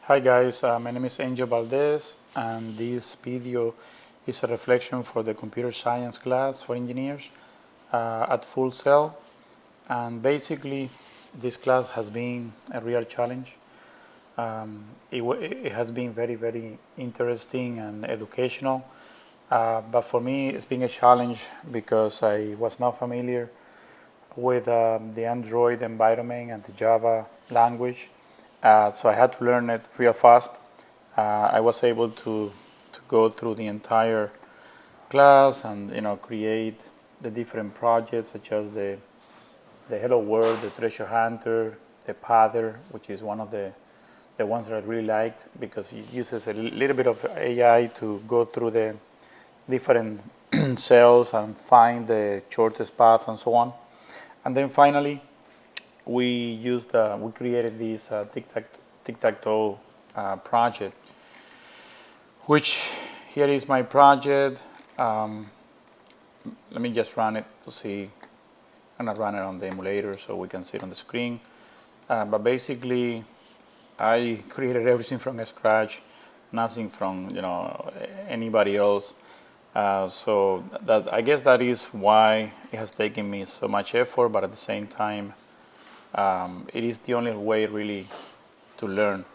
Hi guys, my name is Angel Valdez, and this video is a reflection for the computer science class for engineers at Full Sail. And basically this class has been a real challenge. It has been very interesting and educational, but for me it's been a challenge because I was not familiar with the Android environment and the Java language. So I had to learn it real fast. I was able to go through the entire class and create the different projects such as the Hello World, the Treasure Hunter, the Pather, which is one of the ones that I really liked because it uses a little bit of AI to go through the different cells and find the shortest path and so on. And then finally, we created this tic-tac-toe project, which here is my project. Let me just run it to see. I'm gonna run it on the emulator so we can see it on the screen. But basically, I created everything from scratch, nothing from anybody else. So that I guess that is why it has taken me so much effort, but at the same time, it is the only way really to learn.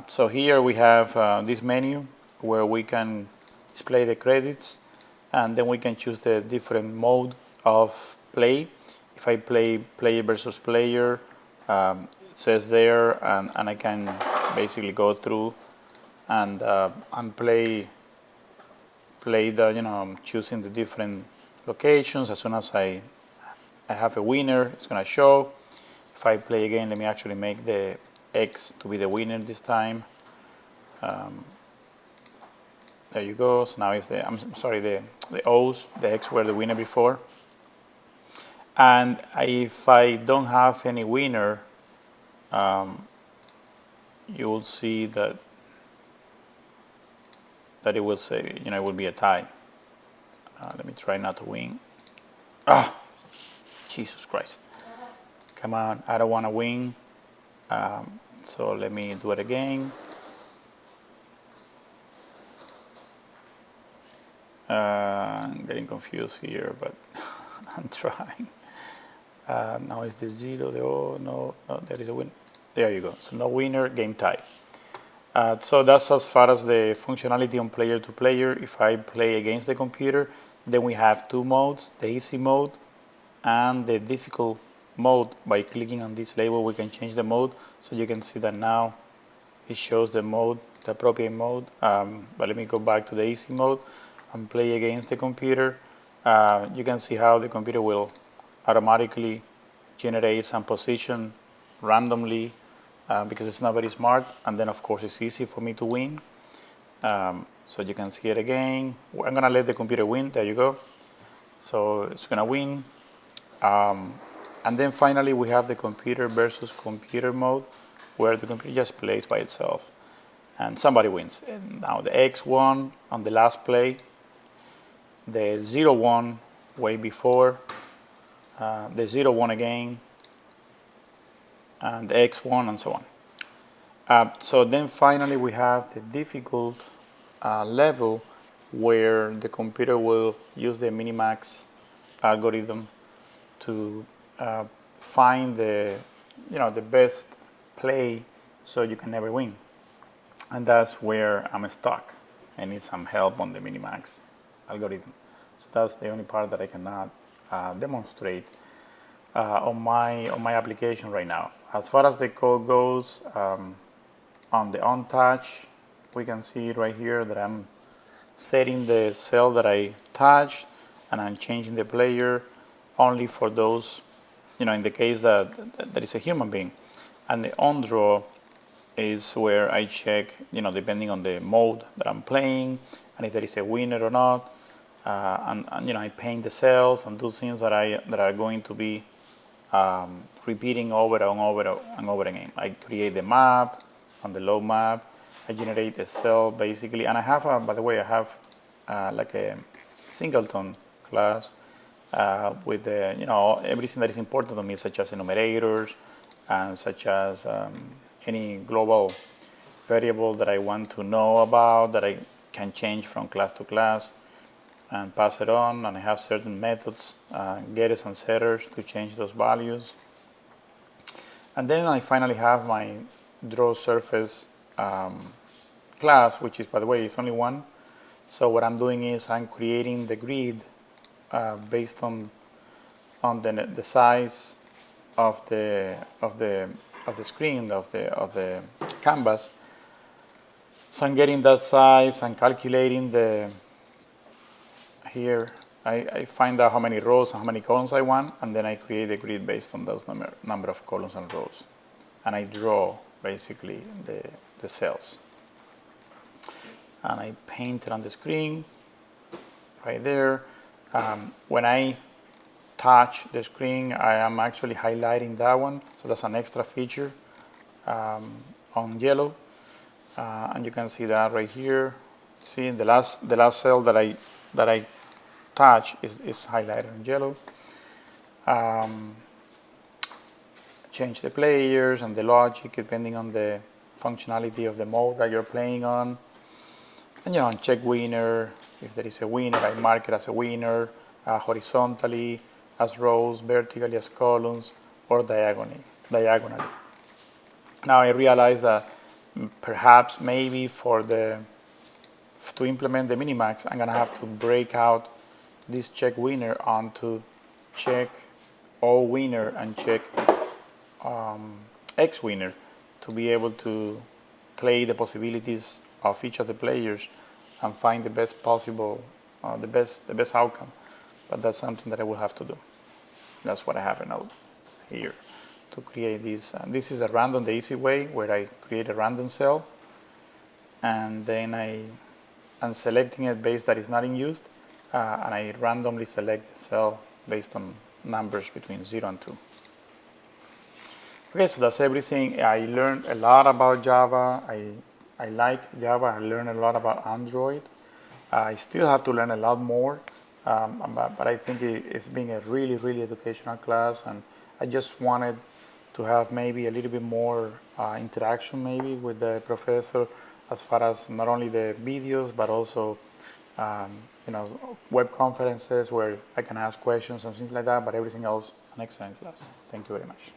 So here we have this menu where we can display the credits, and then we can choose the different mode of play. If I play player versus player, it says there, and I can basically go through and play the choosing the different locations. As soon as I have a winner, it's gonna show. If I play again, let me actually make the X to be the winner this time. There you go. So now it's the O's. The X were the winner before. And if I don't have any winner, you will see that it will say, it will be a tie. Let me try not to win. Jesus Christ. Come on, I don't want to win. So let me do it again. I'm getting confused here, but I'm trying. Now is the 0, no, there is a win. There you go. So no winner, game tie. So that's as far as the functionality on player to player. If I play against the computer, then we have two modes, the easy mode and the difficult mode. By clicking on this label, we can change the mode. So you can see that now it shows the mode, the appropriate mode. But let me go back to the easy mode and play against the computer. You can see how the computer will automatically generate some position randomly because it's not very smart. And then of course it's easy for me to win. So you can see it again. I'm gonna let the computer win. There you go. So it's gonna win. And then finally we have the computer versus computer mode, where the computer just plays by itself and somebody wins. And now the X won on the last play, the 0 won way before, the 0 won again, and the X won, and so on. So then finally we have the difficult level, where the computer will use the minimax algorithm to find the best play, so you can never win. And that's where I'm stuck. I need some help on the minimax algorithm. So that's the only part that I cannot demonstrate on my application right now. As far as the code goes, on the on touch, we can see right here that I'm setting the cell that I touched, and I'm changing the player only for those, in the case that there is a human being. And the on draw is where I check, depending on the mode that I'm playing, and if there is a winner or not. And I paint the cells and do things that are going to be repeating over and over again. I create the map on the load map. I generate a cell basically, and I have by the way, I have like a singleton class with everything that is important to me, such as enumerators and such as any global variable that I want to know about, that I can change from class to class and pass it on, and I have certain methods, getters and setters, to change those values. And then I finally have my draw surface class, which is, by the way, it's only one. So what I'm doing is I'm creating the grid based on the size of the screen of the canvas. So I'm getting that size and calculating the here. I find out how many rows and how many columns I want, and then I create a grid based on those number of columns and rows, and I draw basically the cells, and I paint it on the screen right there. When I touch the screen, I am actually highlighting that one, so that's an extra feature on yellow, and you can see that right here. See, the last cell that I touch is highlighted in yellow. Change the players and the logic depending on the functionality of the mode that you're playing on. And check winner. If there is a winner, I mark it as a winner, horizontally as rows, vertically as columns, or diagonally. Now I realize that perhaps maybe to implement the minimax, I'm gonna have to break out this check winner onto check all winner and check X winner, to be able to play the possibilities of each of the players and find the best possible, the best outcome. But that's something that I will have to do. That's what I have now here to create this. This is a random, the easy way, where I create a random cell, and then I'm selecting a base that is not in use, and I randomly select the cell based on numbers between 0 and 2. Okay, so that's everything. I learned a lot about Java. I like Java. I learned a lot about Android. I still have to learn a lot more, but I think it's been a really, really educational class, and I just wanted to have maybe a little bit more interaction maybe with the professor, as far as not only the videos, but also web conferences where I can ask questions and things like that. But everything else, an excellent class. Thank you very much.